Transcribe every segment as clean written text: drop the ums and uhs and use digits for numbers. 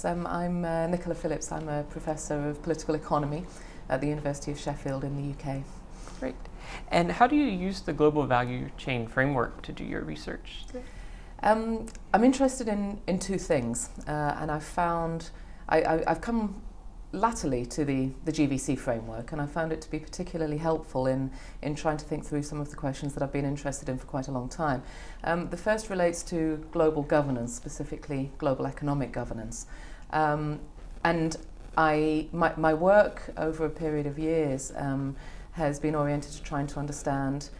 course. I'm Nicola Phillips. I'm a professor of political economy at the University of Sheffield in the UK. Great. And how do you use the global value chain framework to do your research? I'm interested in two things, and I've come latterly to the GVC framework, and I found it to be particularly helpful in trying to think through some of the questions that I've been interested in for quite a long time. The first relates to global governance, specifically global economic governance. And my work over a period of years has been oriented to trying to understand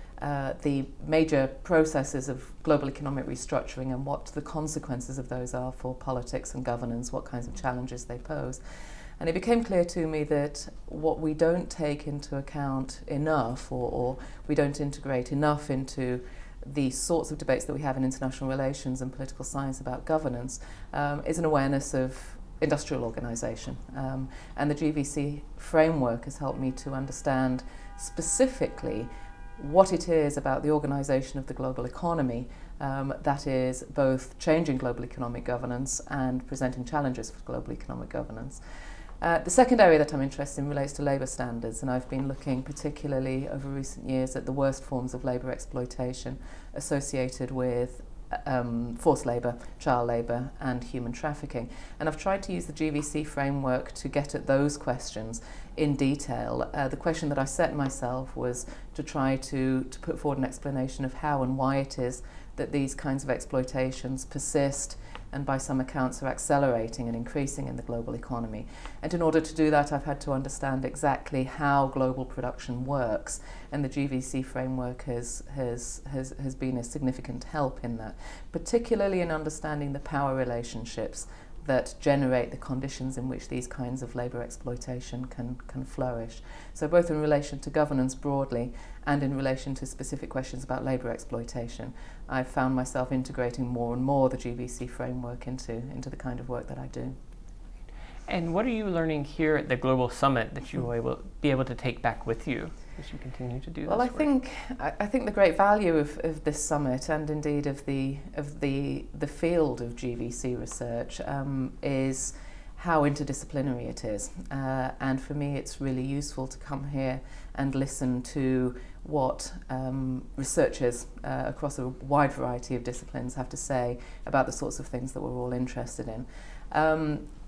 the major processes of global economic restructuring and what the consequences of those are for politics and governance, what kinds of challenges they pose. And it became clear to me that what we don't take into account enough, or we don't integrate enough into the sorts of debates that we have in international relations and political science about governance, is an awareness of industrial organisation. And the GVC framework has helped me to understand specifically what it is about the organisation of the global economy that is both changing global economic governance and presenting challenges for global economic governance. The second area that I'm interested in relates to labour standards, and I've been looking particularly over recent years at the worst forms of labour exploitation associated with forced labour, child labour and human trafficking. And I've tried to use the GVC framework to get at those questions in detail. The question that I set myself was to try to put forward an explanation of how and why it is that these kinds of exploitations persist and by some accounts are accelerating and increasing in the global economy. And in order to do that, I've had to understand exactly how global production works, and the GVC framework has been a significant help in that, particularly in understanding the power relationships that generate the conditions in which these kinds of labour exploitation can flourish. So both in relation to governance broadly and in relation to specific questions about labour exploitation, I've found myself integrating more and more the GVC framework into the kind of work that I do. And what are you learning here at the Global Summit that you will be able to take back with you as you continue to do this work? I think the great value of this summit, and indeed of the field of GVC research, is how interdisciplinary it is. And for me, it's really useful to come here and listen to what researchers across a wide variety of disciplines have to say about the sorts of things that we're all interested in.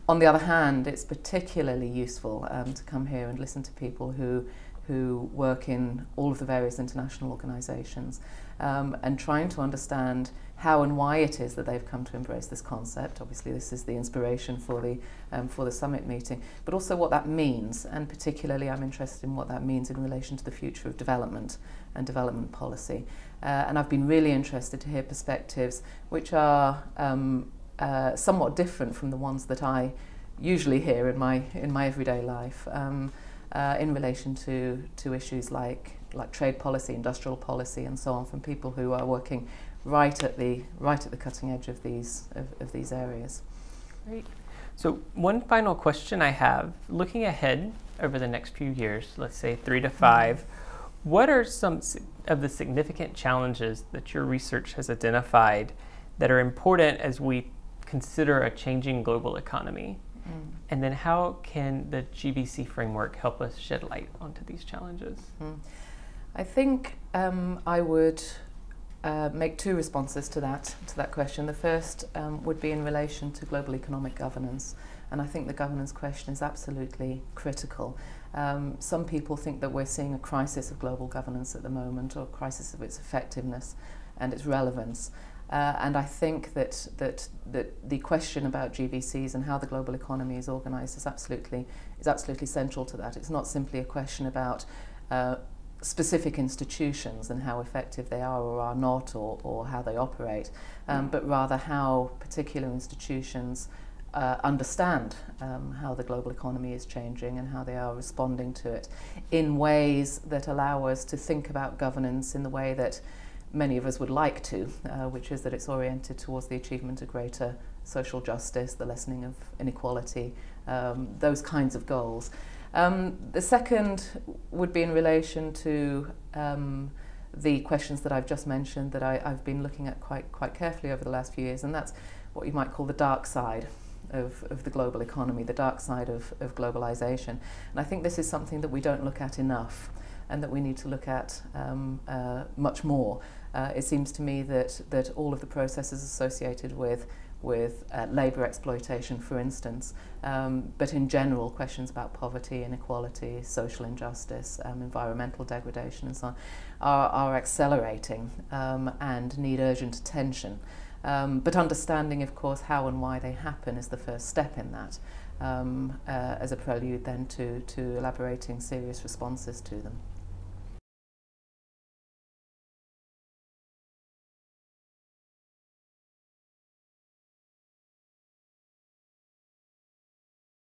On the other hand, it's particularly useful to come here and listen to people who work in all of the various international organisations and trying to understand how and why it is that they've come to embrace this concept. Obviously, this is the inspiration for the summit meeting, but also what that means, and particularly I'm interested in what that means in relation to the future of development and development policy. And I've been really interested to hear perspectives which are somewhat different from the ones that I usually hear in my everyday life, in relation to issues like trade policy, industrial policy, and so on, from people who are working right at the cutting edge of these areas. Great. So one final question I have: looking ahead over the next few years, let's say 3 to 5, what are some of the significant challenges that your research has identified that are important as we consider a changing global economy? And then how can the GVC framework help us shed light onto these challenges? I think I would make two responses to that question. The first would be in relation to global economic governance, and I think the governance question is absolutely critical. Some people think that we're seeing a crisis of global governance at the moment, or a crisis of its effectiveness and its relevance. And I think that the question about GVCs and how the global economy is organised is absolutely central to that. It's not simply a question about specific institutions and how effective they are or are not, or how they operate, but rather how particular institutions understand how the global economy is changing and how they are responding to it in ways that allow us to think about governance in the way that many of us would like to, which is that it's oriented towards the achievement of greater social justice, the lessening of inequality, those kinds of goals. The second would be in relation to the questions that I've just mentioned that I've been looking at quite carefully over the last few years, and that's what you might call the dark side of the global economy, the dark side of globalization. And I think this is something that we don't look at enough, and that we need to look at much more. It seems to me that all of the processes associated with labour exploitation, for instance, but in general questions about poverty, inequality, social injustice, environmental degradation and so on, are accelerating and need urgent attention. But understanding, of course, how and why they happen is the first step in that, as a prelude then to elaborating serious responses to them.